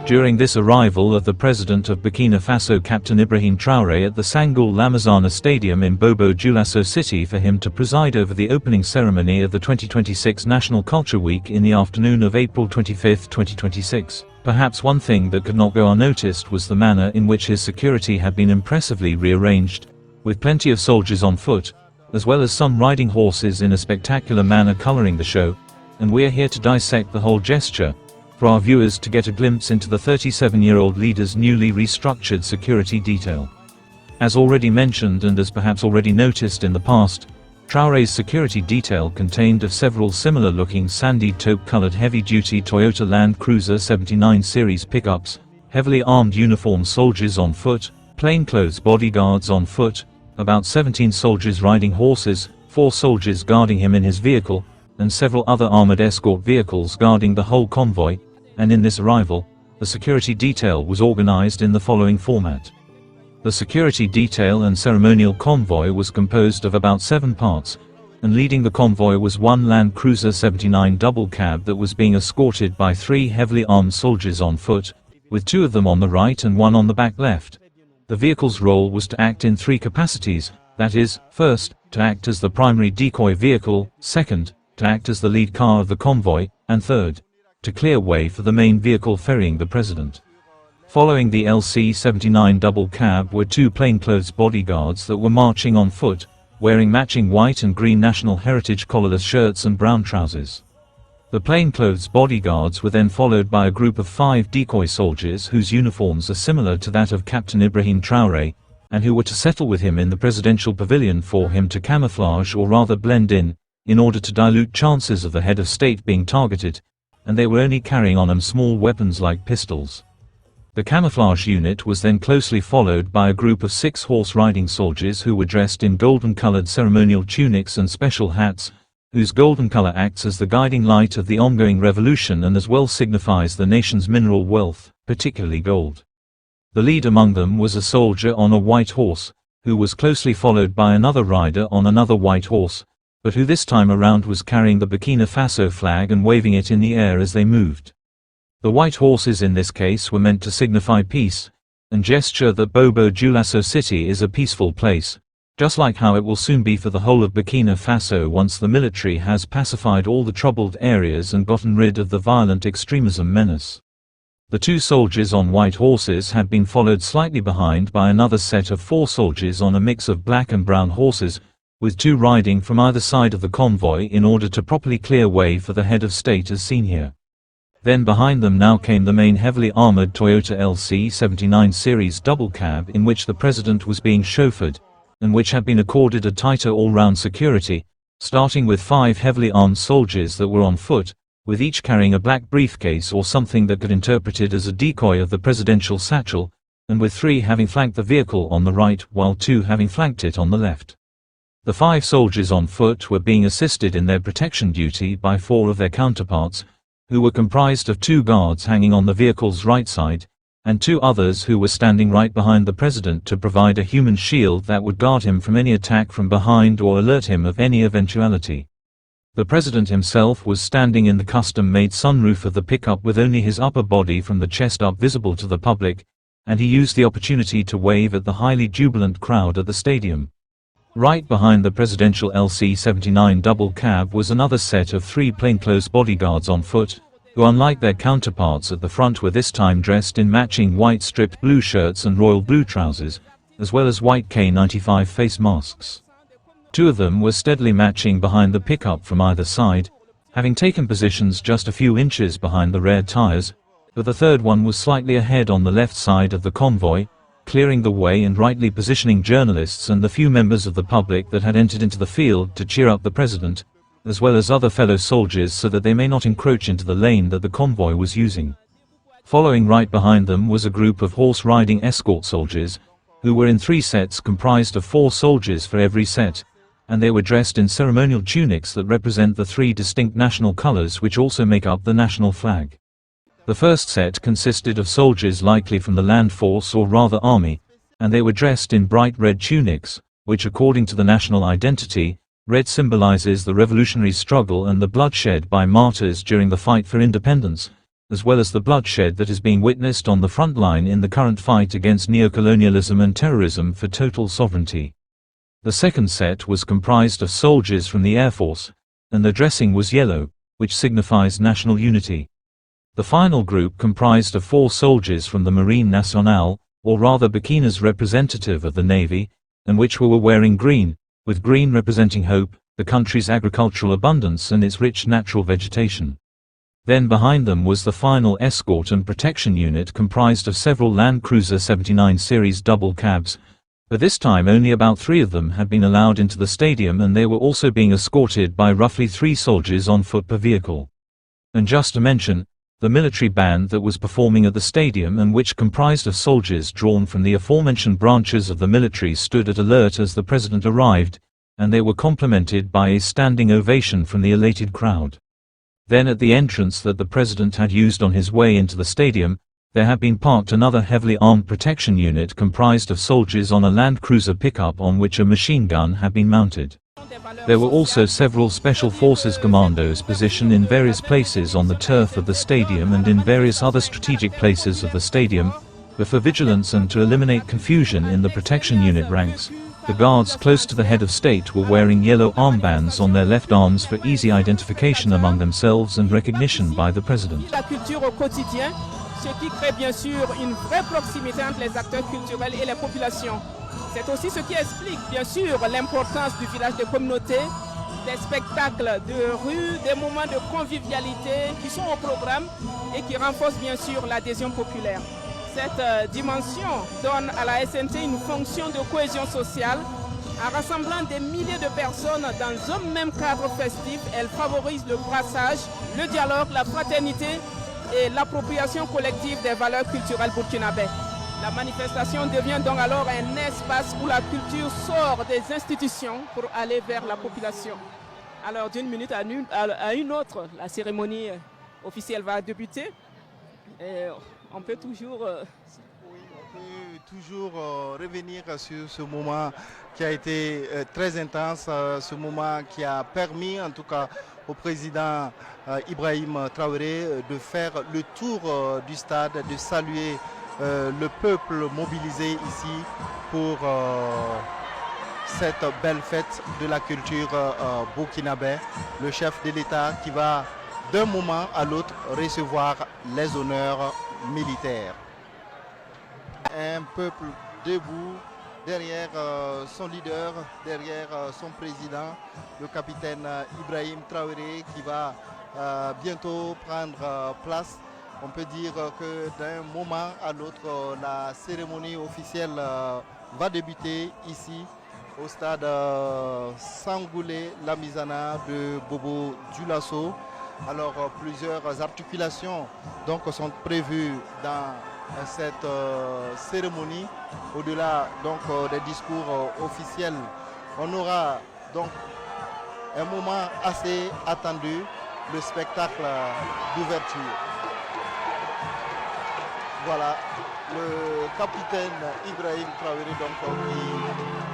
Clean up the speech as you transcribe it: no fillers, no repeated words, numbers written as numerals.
During this arrival of the President of Burkina Faso Captain Ibrahim Traore at the Sangoule Lamizana Stadium in Bobo Dioulasso city for him to preside over the opening ceremony of the 2026 National Culture Week in the afternoon of April 25, 2026. Perhaps one thing that could not go unnoticed was the manner in which his security had been impressively rearranged, with plenty of soldiers on foot, as well as some riding horses in a spectacular manner coloring the show, and we are here to dissect the whole gesture, for our viewers to get a glimpse into the 37-year-old leader's newly restructured security detail. As already mentioned and as perhaps already noticed in the past, Traore's security detail contained of several similar-looking Sandy Taupe colored heavy-duty Toyota Land Cruiser 79 series pickups, heavily armed uniformed soldiers on foot, plainclothes bodyguards on foot, about 17 soldiers riding horses, 4 soldiers guarding him in his vehicle, and several other armored escort vehicles guarding the whole convoy. And in this arrival, the security detail was organized in the following format. The security detail and ceremonial convoy was composed of about 7 parts, and leading the convoy was one Land Cruiser 79 double cab that was being escorted by 3 heavily armed soldiers on foot, with 2 of them on the right and 1 on the back left. The vehicle's role was to act in 3 capacities, that is, first, to act as the primary decoy vehicle, second, to act as the lead car of the convoy, and third, to clear way for the main vehicle ferrying the president. Following the LC-79 double cab were 2 plainclothes bodyguards that were marching on foot, wearing matching white and green national heritage collarless shirts and brown trousers. The plainclothes bodyguards were then followed by a group of 5 decoy soldiers whose uniforms are similar to that of Captain Ibrahim Traore, and who were to settle with him in the presidential pavilion for him to camouflage or rather blend in order to dilute chances of the head of state being targeted, and they were only carrying on them small weapons like pistols. The camouflage unit was then closely followed by a group of 6 horse-riding soldiers who were dressed in golden-colored ceremonial tunics and special hats, whose golden color acts as the guiding light of the ongoing revolution and as well signifies the nation's mineral wealth, particularly gold. The lead among them was a soldier on a white horse, who was closely followed by another rider on another white horse, but who this time around was carrying the Burkina Faso flag and waving it in the air as they moved. The white horses in this case were meant to signify peace, and gesture that Bobo Dioulasso city is a peaceful place, just like how it will soon be for the whole of Burkina Faso once the military has pacified all the troubled areas and gotten rid of the violent extremism menace. The 2 soldiers on white horses had been followed slightly behind by another set of 4 soldiers on a mix of black and brown horses, with 2 riding from either side of the convoy in order to properly clear way for the head of state as seen here. Then behind them now came the main heavily armored Toyota LC-79 series double cab in which the president was being chauffeured, and which had been accorded a tighter all-round security, starting with 5 heavily armed soldiers that were on foot, with each carrying a black briefcase or something that could interpreted as a decoy of the presidential satchel, and with 3 having flanked the vehicle on the right while 2 having flanked it on the left. The 5 soldiers on foot were being assisted in their protection duty by 4 of their counterparts, who were comprised of 2 guards hanging on the vehicle's right side, and 2 others who were standing right behind the president to provide a human shield that would guard him from any attack from behind or alert him of any eventuality. The president himself was standing in the custom-made sunroof of the pickup with only his upper body from the chest up visible to the public, and he used the opportunity to wave at the highly jubilant crowd at the stadium. Right behind the presidential LC-79 double cab was another set of 3 plainclothes bodyguards on foot, who unlike their counterparts at the front were this time dressed in matching white striped blue shirts and royal blue trousers, as well as white K95 face masks. 2 of them were steadily matching behind the pickup from either side, having taken positions just a few inches behind the rear tires, but the third one was slightly ahead on the left side of the convoy, clearing the way and rightly positioning journalists and the few members of the public that had entered into the field to cheer up the president, as well as other fellow soldiers so that they may not encroach into the lane that the convoy was using. Following right behind them was a group of horse-riding escort soldiers, who were in 3 sets comprised of 4 soldiers for every set, and they were dressed in ceremonial tunics that represent the 3 distinct national colors which also make up the national flag. The first set consisted of soldiers likely from the land force or rather army, and they were dressed in bright red tunics, which according to the national identity, red symbolizes the revolutionary struggle and the bloodshed by martyrs during the fight for independence, as well as the bloodshed that is being witnessed on the front line in the current fight against neocolonialism and terrorism for total sovereignty. The second set was comprised of soldiers from the Air Force, and their dressing was yellow, which signifies national unity. The final group comprised of 4 soldiers from the Marine Nationale, or rather Burkina's representative of the Navy, and which were wearing green, with green representing hope, the country's agricultural abundance and its rich natural vegetation. Then behind them was the final escort and protection unit comprised of several Land Cruiser 79 series double cabs, but this time only about 3 of them had been allowed into the stadium, and they were also being escorted by roughly 3 soldiers on foot per vehicle. And just to mention, the military band that was performing at the stadium and which comprised of soldiers drawn from the aforementioned branches of the military stood at alert as the president arrived, and they were complimented by a standing ovation from the elated crowd. Then at the entrance that the president had used on his way into the stadium, there had been parked another heavily armed protection unit comprised of soldiers on a Land Cruiser pickup on which a machine gun had been mounted. There were also several Special Forces commandos positioned in various places on the turf of the stadium and in various other strategic places of the stadium, but for vigilance and to eliminate confusion in the protection unit ranks, the guards close to the head of state were wearing yellow armbands on their left arms for easy identification among themselves and recognition by the president. Ce qui crée bien sûr une vraie proximité entre les acteurs culturels et les populations. C'est aussi ce qui explique bien sûr l'importance du village de communauté, des spectacles de rue, des moments de convivialité qui sont au programme et qui renforcent bien sûr l'adhésion populaire. Cette dimension donne à la SNT une fonction de cohésion sociale. En rassemblant des milliers de personnes dans un même cadre festif, elle favorise le brassage, le dialogue, la fraternité et l'appropriation collective des valeurs culturelles burkinabè. La manifestation devient donc alors un espace où la culture sort des institutions pour aller vers la population. Alors d'une minute à une autre, la cérémonie officielle va débuter. Et on peut toujours... revenir sur ce moment qui a été très intense, ce moment qui a permis en tout cas au président Ibrahim Traore de faire le tour du stade, de saluer le peuple mobilisé ici pour cette belle fête de la culture burkinabè. Le chef de l'État qui va d'un moment à l'autre recevoir les honneurs militaires. Un peuple debout derrière son leader, derrière son président, le capitaine Ibrahim Traore, qui va bientôt prendre place. On peut dire que d'un moment à l'autre, la cérémonie officielle va débuter ici au stade Sangoule Lamizana de Bobo Dioulasso. Alors plusieurs articulations donc sont prévues dans cette cérémonie. Au-delà donc des discours officiels, on aura donc un moment assez attendu, le spectacle d'ouverture. Voilà le capitaine Ibrahim Traore donc qui